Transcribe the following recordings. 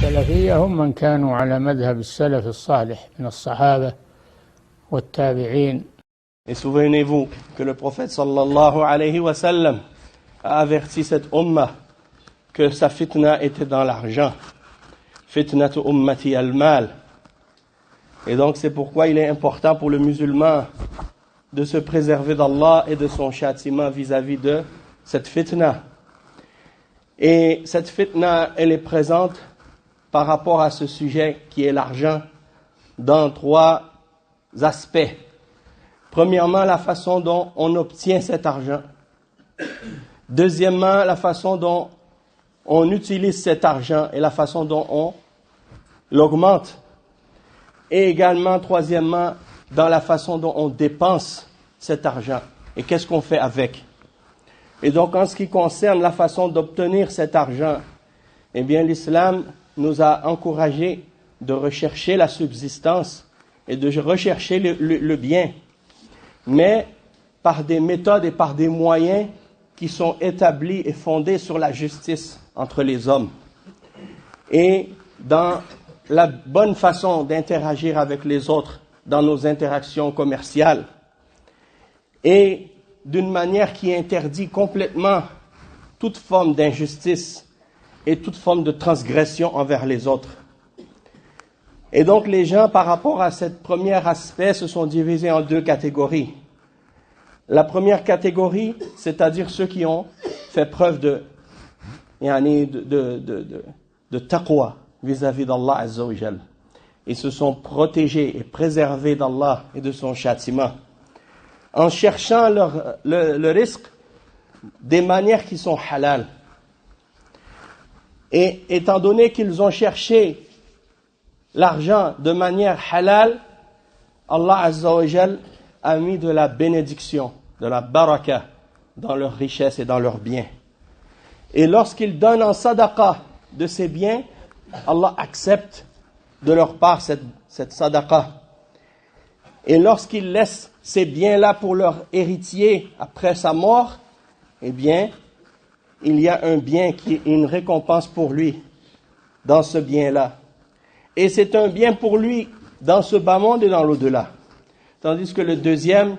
السلفية هم من كانوا على مذهب السلف الصالح من الصحابة والتابعين. Et souvenez-vous que le prophète sallallahu alayhi wa sallam a averti cette ummah que sa fitna était dans l'argent. Fitnatu ummati al-mal. Et donc c'est pourquoi il est important pour le musulman de se préserver d'Allah et de son châtiment vis-à-vis de cette fitna. Et cette fitna, elle est présente par rapport à ce sujet qui est l'argent dans trois aspects. Premièrement, la façon dont on obtient cet argent. Deuxièmement, la façon dont on utilise cet argent et la façon dont on l'augmente. Et également, troisièmement, dans la façon dont on dépense cet argent et qu'est-ce qu'on fait avec. Et donc, en ce qui concerne la façon d'obtenir cet argent, eh bien, l'islam nous a encouragé de rechercher la subsistance et de rechercher le bien, mais par des méthodes et par des moyens qui sont établis et fondés sur la justice entre les hommes. Et dans la bonne façon d'interagir avec les autres dans nos interactions commerciales. Et d'une manière qui interdit complètement toute forme d'injustice et toute forme de transgression envers les autres. Et donc les gens, par rapport à ce premier aspect, se sont divisés en deux catégories. La première catégorie, c'est-à-dire ceux qui ont fait preuve de taqwa vis-à-vis d'Allah Azza wa Jal. Ils se sont protégés et préservés d'Allah et de son châtiment en cherchant le risque des manières qui sont halal. Et étant donné qu'ils ont cherché l'argent de manière halal, Allah Azza wa Jal a mis de la bénédiction, de la baraka dans leurs richesses et dans leurs biens. Et lorsqu'ils donnent en sadaqa de ces biens, Allah accepte de leur part cette sadaqa. Et lorsqu'ils laissent ces biens-là pour leur héritier après sa mort, eh bien, il y a un bien qui est une récompense pour lui dans ce bien-là. Et c'est un bien pour lui dans ce bas monde et dans l'au-delà. Tandis que le deuxième,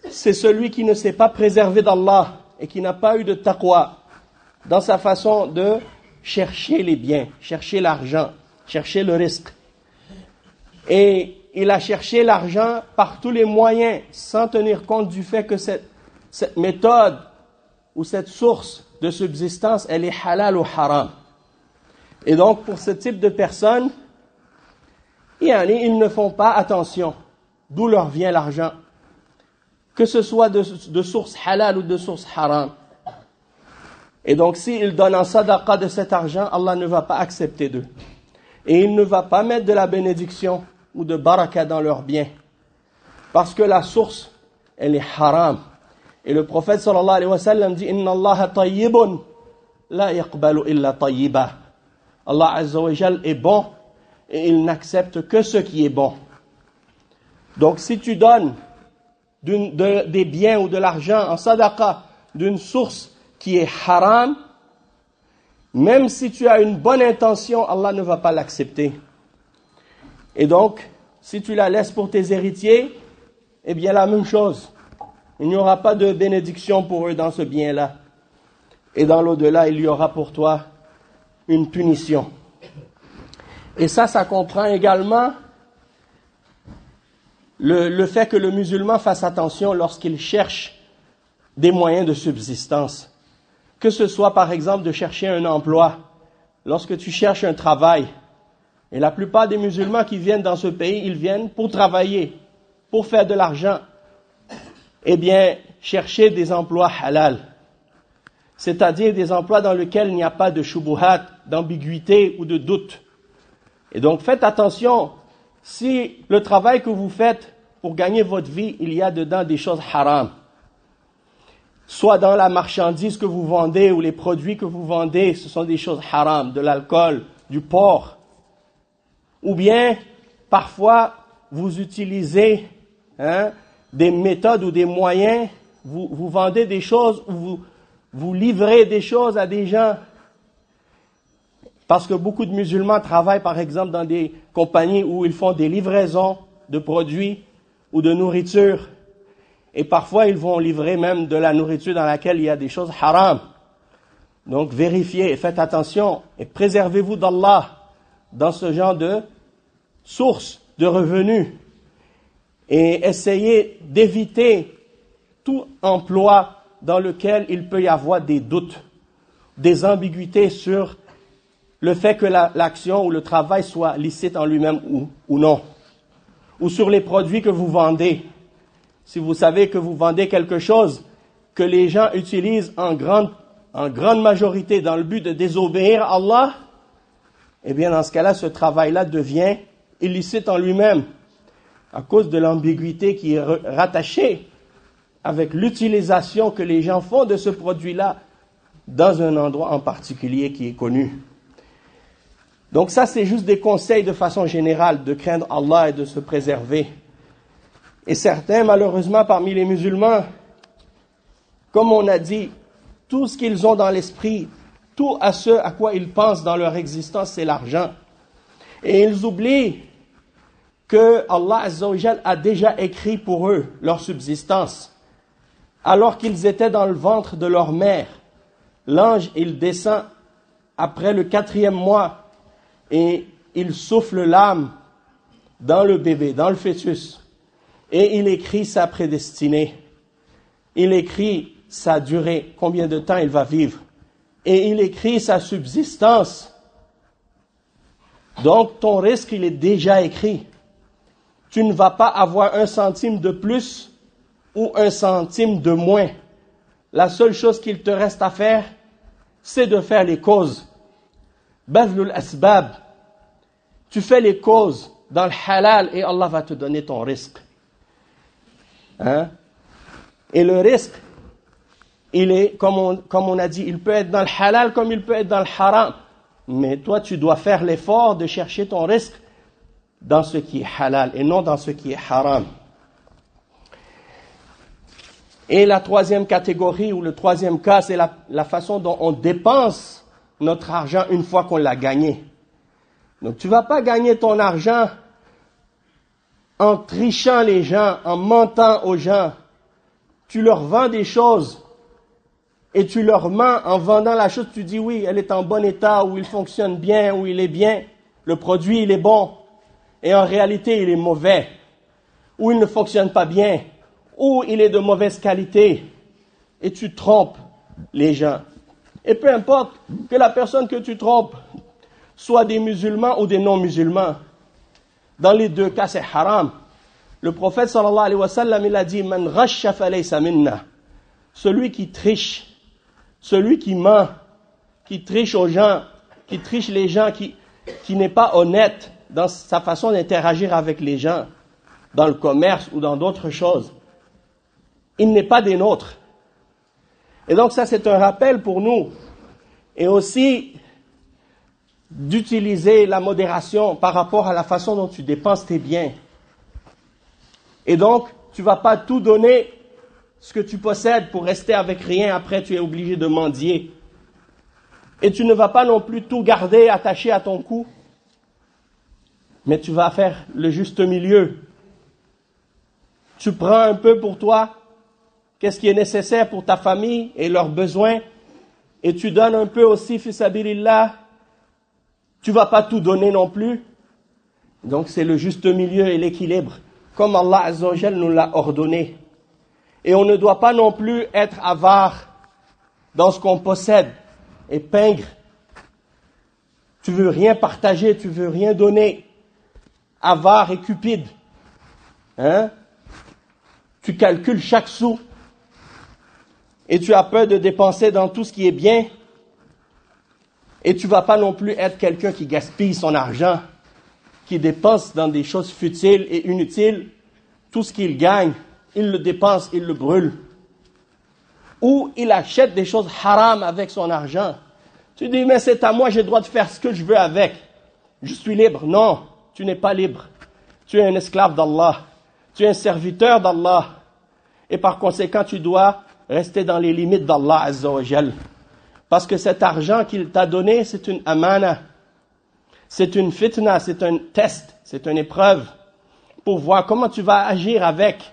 c'est celui qui ne s'est pas préservé d'Allah et qui n'a pas eu de taqwa dans sa façon de chercher les biens, chercher l'argent, chercher le risque. Et il a cherché l'argent par tous les moyens, sans tenir compte du fait que cette méthode ou cette source de subsistance, elle est halal ou haram. Et donc, pour ce type de personnes, ils ne font pas attention d'où leur vient l'argent, que ce soit de source halal ou de source haram. Et donc, s'ils donnent en sadaqa de cet argent, Allah ne va pas accepter d'eux. Et il ne va pas mettre de la bénédiction ou de baraka dans leurs biens. Parce que la source, elle est haram. Et le prophète sallallahu alayhi wa sallam dit « Inna Allah tayyibun, la yaqbalu illa tayyiba » Allah azza wa jal est bon et il n'accepte que ce qui est bon. Donc si tu donnes des biens ou de l'argent en sadaqa d'une source qui est haram, même si tu as une bonne intention, Allah ne va pas l'accepter. Et donc, si tu la laisses pour tes héritiers, eh bien la même chose. Il n'y aura pas de bénédiction pour eux dans ce bien-là. Et dans l'au-delà, il y aura pour toi une punition. Et ça comprend également le fait que le musulman fasse attention lorsqu'il cherche des moyens de subsistance. Que ce soit par exemple de chercher un emploi, lorsque tu cherches un travail. Et la plupart des musulmans qui viennent dans ce pays, ils viennent pour travailler, pour faire de l'argent. Eh bien, chercher des emplois halal. C'est-à-dire des emplois dans lesquels il n'y a pas de shubuhat, d'ambiguïté ou de doute. Et donc faites attention, si le travail que vous faites pour gagner votre vie, il y a dedans des choses haram. Soit dans la marchandise que vous vendez ou les produits que vous vendez, ce sont des choses haram, de l'alcool, du porc. Ou bien, parfois, vous utilisez des méthodes ou des moyens, vous vendez des choses ou vous livrez des choses à des gens Parce que beaucoup de musulmans travaillent par exemple dans des compagnies où ils font des livraisons de produits ou de nourriture. Et parfois ils vont livrer même de la nourriture dans laquelle il y a des choses haram. Donc vérifiez et faites attention et préservez-vous d'Allah dans ce genre de source de revenus. Et essayez d'éviter tout emploi dans lequel il peut y avoir des doutes, des ambiguïtés sur le fait que l'action ou le travail soit licite en lui-même ou non, ou sur les produits que vous vendez. Si vous savez que vous vendez quelque chose que les gens utilisent en grande majorité dans le but de désobéir à Allah, eh bien dans ce cas-là, ce travail-là devient illicite en lui-même à cause de l'ambiguïté qui est rattachée avec l'utilisation que les gens font de ce produit-là dans un endroit en particulier qui est connu. Donc ça, c'est juste des conseils de façon générale, de craindre Allah et de se préserver. Et certains, malheureusement, parmi les musulmans, comme on a dit, tout ce qu'ils ont dans l'esprit, tout à ce à quoi ils pensent dans leur existence, c'est l'argent. Et ils oublient que Allah Azza wa Jal a déjà écrit pour eux leur subsistance. Alors qu'ils étaient dans le ventre de leur mère, l'ange, il descend après le 4e mois et il souffle l'âme dans le bébé, dans le fœtus. Et il écrit sa prédestinée. Il écrit sa durée, combien de temps il va vivre. Et il écrit sa subsistance. Donc ton risque, il est déjà écrit. Tu ne vas pas avoir 1 centime de plus ou 1 centime de moins. La seule chose qu'il te reste à faire, c'est de faire les causes. Bazlul asbab. Tu fais les causes dans le halal et Allah va te donner ton risque. Hein? Et le risque, il est, comme on a dit, il peut être dans le halal comme il peut être dans le haram. Mais toi, tu dois faire l'effort de chercher ton risque dans ce qui est halal et non dans ce qui est haram. Et la 3e catégorie ou le 3e cas, c'est la façon dont on dépense notre argent une fois qu'on l'a gagné. Donc tu ne vas pas gagner ton argent en trichant les gens, en mentant aux gens. Tu leur vends des choses et tu leur mens en vendant la chose. Tu dis oui, elle est en bon état, ou il fonctionne bien, ou il est bien, le produit il est bon. Et en réalité il est mauvais, ou il ne fonctionne pas bien, ou il est de mauvaise qualité. Et tu trompes les gens. Et peu importe que la personne que tu trompes soit des musulmans ou des non-musulmans. Dans les deux cas, c'est haram. Le prophète sallallahu alayhi wa sallam, il a dit « Man ghasha falaysa minna » Celui qui triche, celui qui ment, qui triche aux gens, qui triche les gens, qui n'est pas honnête dans sa façon d'interagir avec les gens, dans le commerce ou dans d'autres choses, il n'est pas des nôtres. Et donc ça, c'est un rappel pour nous. Et aussi d'utiliser la modération par rapport à la façon dont tu dépenses tes biens. Et donc, tu ne vas pas tout donner ce que tu possèdes pour rester avec rien, après tu es obligé de mendier. Et tu ne vas pas non plus tout garder attaché à ton cou, mais tu vas faire le juste milieu. Tu prends un peu pour toi, qu'est-ce qui est nécessaire pour ta famille et leurs besoins, et tu donnes un peu aussi, fi sabilillah. Tu ne vas pas tout donner non plus. Donc c'est le juste milieu et l'équilibre, comme Allah Azza wa Jal nous l'a ordonné. Et on ne doit pas non plus être avare dans ce qu'on possède et pingre. Tu veux rien partager, tu veux rien donner. Avare et cupide. Hein? Tu calcules chaque sou. Et tu as peur de dépenser dans tout ce qui est bien. Et tu ne vas pas non plus être quelqu'un qui gaspille son argent, qui dépense dans des choses futiles et inutiles. Tout ce qu'il gagne, il le dépense, il le brûle. Ou il achète des choses haram avec son argent. Tu dis, mais c'est à moi, j'ai le droit de faire ce que je veux avec. Je suis libre. Non, tu n'es pas libre. Tu es un esclave d'Allah. Tu es un serviteur d'Allah. Et par conséquent, tu dois rester dans les limites d'Allah Azza wa Jal. Parce que cet argent qu'il t'a donné, c'est une amana. C'est une fitna, c'est un test, c'est une épreuve pour voir comment tu vas agir avec